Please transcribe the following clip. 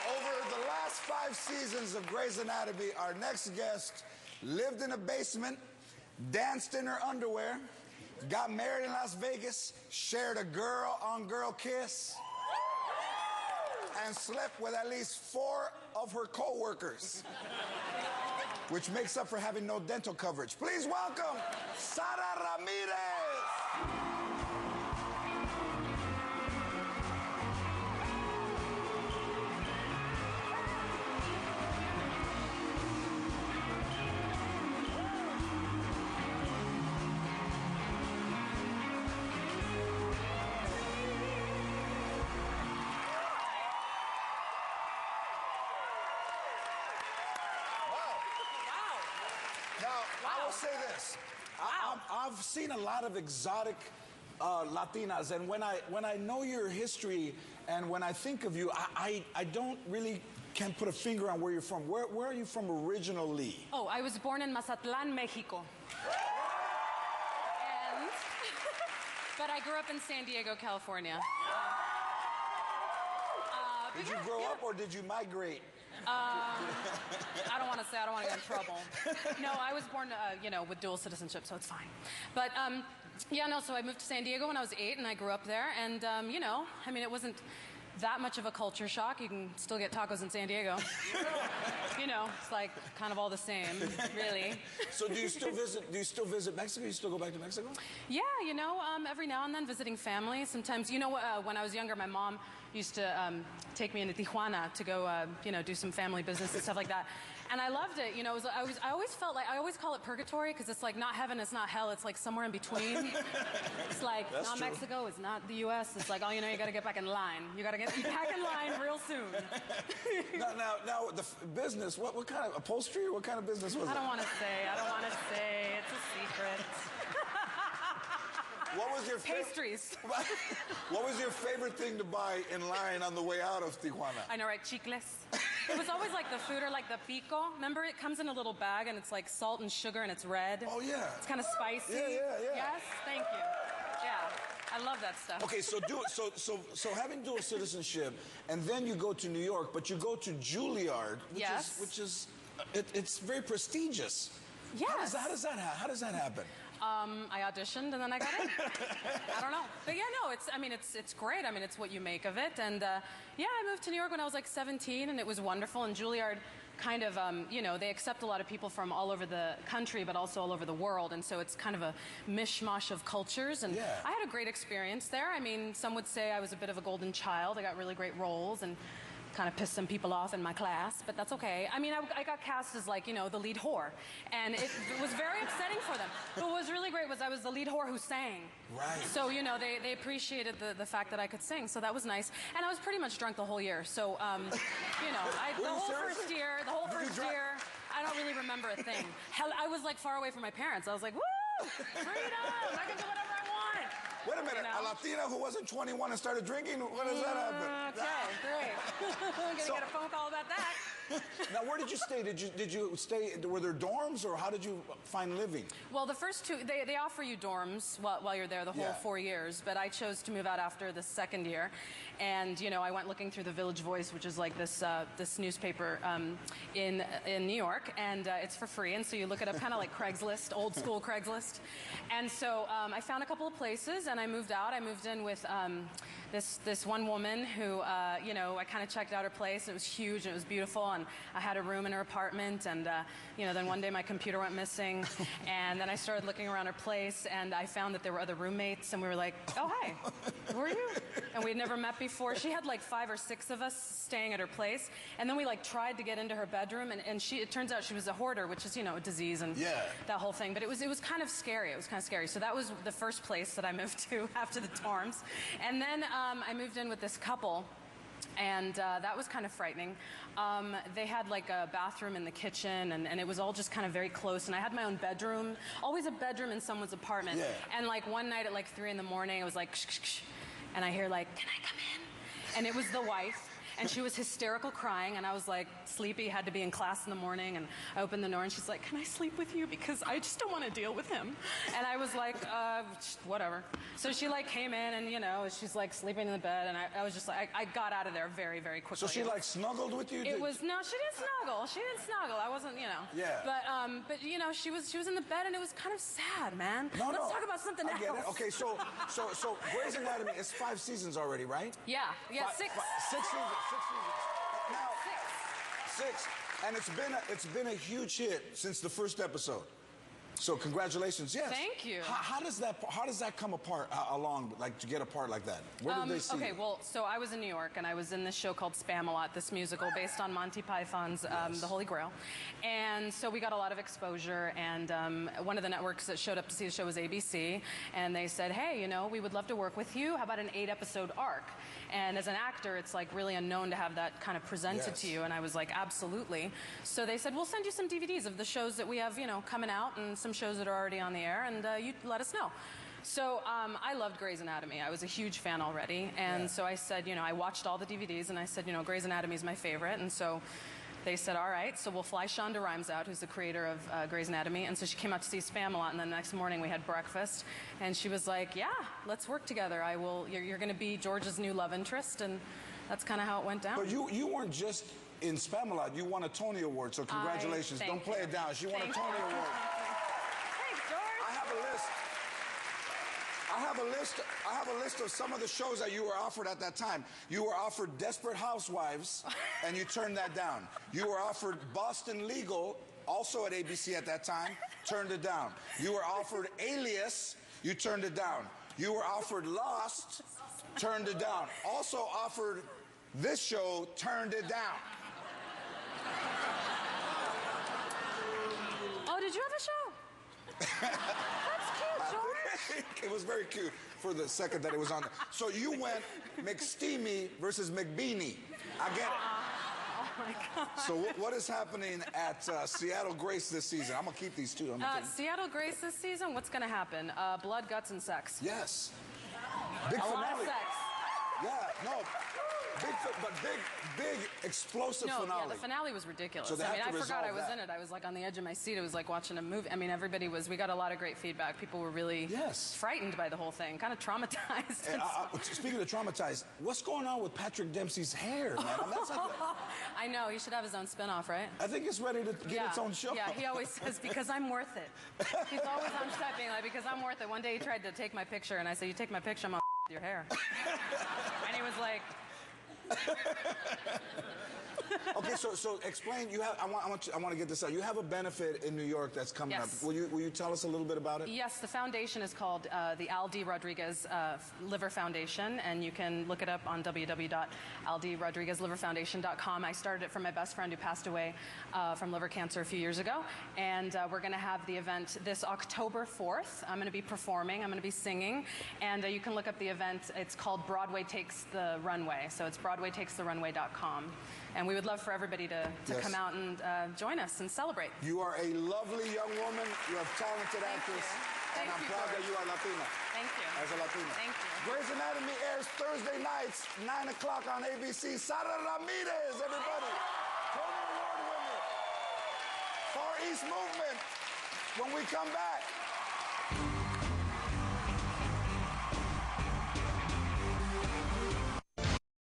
Over the last 5 seasons of Grey's Anatomy, our next guest lived in a basement, danced in her underwear, got married in Las Vegas, shared a girl-on-girl kiss, and slept with at least 4 of her co-workers, which makes up for having no dental coverage. Please welcome Sara Ramirez. I will say this. I've seen a lot of exotic Latinas, and when I know your history and when I think of you, I don't really can't put a finger on where you're from. Where are you from originally? Oh, I was born in Mazatlan, Mexico. But I grew up in San Diego, California. Did you grow up or did you migrate? I don't want to say. I don't want to get in trouble. No, I was born, with dual citizenship, so it's fine. But, so I moved to San Diego when I was 8, and I grew up there. And, it wasn't that much of a culture shock. You can still get tacos in San Diego. It's like kind of all the same, really. So do you still visit Mexico? You still go back to Mexico? Yeah, every now and then visiting family. Sometimes, when I was younger, my mom used to take me into Tijuana to go, do some family business and stuff like that. And I loved it. I always felt like, I always call it purgatory because it's like not heaven, it's not hell, it's like somewhere in between. It's like That's not true. Mexico, it's not the U.S. It's like, you got to get back in line. You got to get back in line real soon. Now, the business, what kind of upholstery or what kind of business was it? I don't want to say. It's a secret. What was your pastries? What was your favorite thing to buy in line on the way out of Tijuana? I know, right? Chicles. It was always like the food or like the pico. Remember, it comes in a little bag and it's like salt and sugar and it's red. Oh yeah. It's kind of spicy. Yeah. Yes, thank you. Yeah, I love that stuff. Okay, so having dual citizenship, and then you go to New York, but you go to Juilliard, which is it's very prestigious. Yes. How does that happen? I auditioned and then I got in. I don't know. But yeah, no, it's great. It's what you make of it. And I moved to New York when I was like 17 and it was wonderful. And Juilliard kind of, they accept a lot of people from all over the country, but also all over the world. And so it's kind of a mishmash of cultures. And I had a great experience there. Some would say I was a bit of a golden child. I got really great roles and kind of pissed some people off in my class, but that's okay. I got cast as like, the lead whore, and it was very upsetting for them. But what was really great was I was the lead whore who sang. Right. So, they appreciated the fact that I could sing, so that was nice. And I was pretty much drunk the whole year, so, the whole first year, I don't really remember a thing. Hell, I was like far away from my parents. I was like, woo, freedom, I can do whatever I want. Wait a minute, a Latina who wasn't 21 and started drinking? When does that happen? Okay, great. I'm gonna get a phone call about that. Now, where did you stay? Did you stay? Were there dorms, or how did you find living? Well, the first 2, they offer you dorms while you're there the whole 4 years. But I chose to move out after the second year, and I went looking through the Village Voice, which is like this newspaper in New York, and it's for free. And so you look it up, kind of like Craigslist, old school Craigslist. And so I found a couple of places, and I moved out. I moved in with this one woman who, I kind of checked out her place. It was huge and it was beautiful, and I had a room in her apartment, and, then one day my computer went missing, and then I started looking around her place, and I found that there were other roommates, and we were like, oh, hi, who are you? And we'd never met before. She had like 5 or 6 of us staying at her place, and then we like tried to get into her bedroom, and it turns out she was a hoarder, which is, a disease and that whole thing, but it was kind of scary. It was kind of scary. So that was the first place that I moved to after the dorms. And then I moved in with this couple, and that was kind of frightening. They had like a bathroom in the kitchen, and it was all just kind of very close, and I had my own bedroom, always a bedroom in someone's apartment. And like one night at like 3 in the morning, I was like, shh, shh, shh, and I hear like, can I come in? And it was the wife. And she was hysterical crying, and I was like sleepy, had to be in class in the morning, and I opened the door, and she's like, can I sleep with you? Because I just don't want to deal with him. And I was like, whatever. So she like came in, and you know, she's like sleeping in the bed, and I was just like, I got out of there very, very quickly. So she like snuggled with you? It was, no, she didn't snuggle. She didn't snuggle. I wasn't, you know. Yeah. But you know, she was in the bed, and it was kind of sad, man. Let's talk about something else. I get it. Okay, so Grey's Anatomy is 5 seasons already, right? Yeah, 6. 6 seasons. Now, 6. And it's been a huge hit since the first episode. So congratulations, yes. Thank you. How does that come apart along, like to get a part like that? Where did they see Okay, you? well, so I was in New York, and I was in this show called Spamalot, this musical based on Monty Python's The Holy Grail. And so we got a lot of exposure, and one of the networks that showed up to see the show was ABC, and they said, hey, you know, we would love to work with you. How about an 8-episode arc? And as an actor, it's like really unknown to have that kind of presented to you, and I was like, absolutely. So they said, we'll send you some DVDs of the shows that we have, you know, coming out, and some shows that are already on the air, and you let us know. So I loved Grey's Anatomy. I was a huge fan already, and so I said, you know, I watched all the DVDs, and I said, you know, Grey's Anatomy is my favorite, and so they said, all right, so we'll fly Shonda Rhimes out, who's the creator of Grey's Anatomy, and so she came out to see Spamalot, and then the next morning we had breakfast, and she was like, yeah, let's work together. You're going to be George's new love interest, and that's kind of how it went down. But you weren't just in Spamalot. You won a Tony Award, so congratulations. Don't play it down. She won a Tony Award. Thanks, George. I have a list of some of the shows that you were offered at that time. You were offered Desperate Housewives, and you turned that down. You were offered Boston Legal, also at ABC at that time, turned it down. You were offered Alias, you turned it down. You were offered Lost, turned it down. Also offered this show, turned it down. Oh, did you have a show? That's cute, George. It was very cute for the second that it was on there. So you went McSteamy versus McBeanie. I get it. Oh my God. So what is happening at Seattle Grace this season? I'm gonna keep these two. Seattle Grace this season, what's gonna happen? Blood, guts, and sex. Yes. Big A finale. lot of sex. Yeah, no. Big explosive finale. Yeah, the finale was ridiculous. So they I mean, have to I forgot I resolve was that. in it. I was like on the edge of my seat. It was like watching a movie. I mean, we got a lot of great feedback. People were really frightened by the whole thing, kind of traumatized. Speaking of traumatized, what's going on with Patrick Dempsey's hair, man? That's like I know, he should have his own spinoff, right? I think it's ready to get its own show. Yeah, he always says, because I'm worth it. He's always on set being like, because I'm worth it. One day he tried to take my picture, and I said, you take my picture, I'm gonna your hair. And he was like... Okay, so explain. I want to get this out. You have a benefit in New York that's coming up. Will you tell us a little bit about it? Yes, the foundation is called the Al D. Rodriguez Liver Foundation, and you can look it up on www.aldrodriguezliverfoundation.com. I started it for my best friend who passed away from liver cancer a few years ago, and we're going to have the event this October 4th. I'm going to be performing. I'm going to be singing, and you can look up the event. It's called Broadway Takes the Runway, so it's BroadwayTakesTheRunway.com. And we would love for everybody to come out and join us and celebrate. You are a lovely young woman. You're a talented actress. And I'm proud that you are Latina. Thank you. As a Latina. Thank you. Grey's Anatomy airs Thursday nights, 9 o'clock on ABC. Sara Ramirez, everybody. Tony Award winner. Far East Movement. When we come back.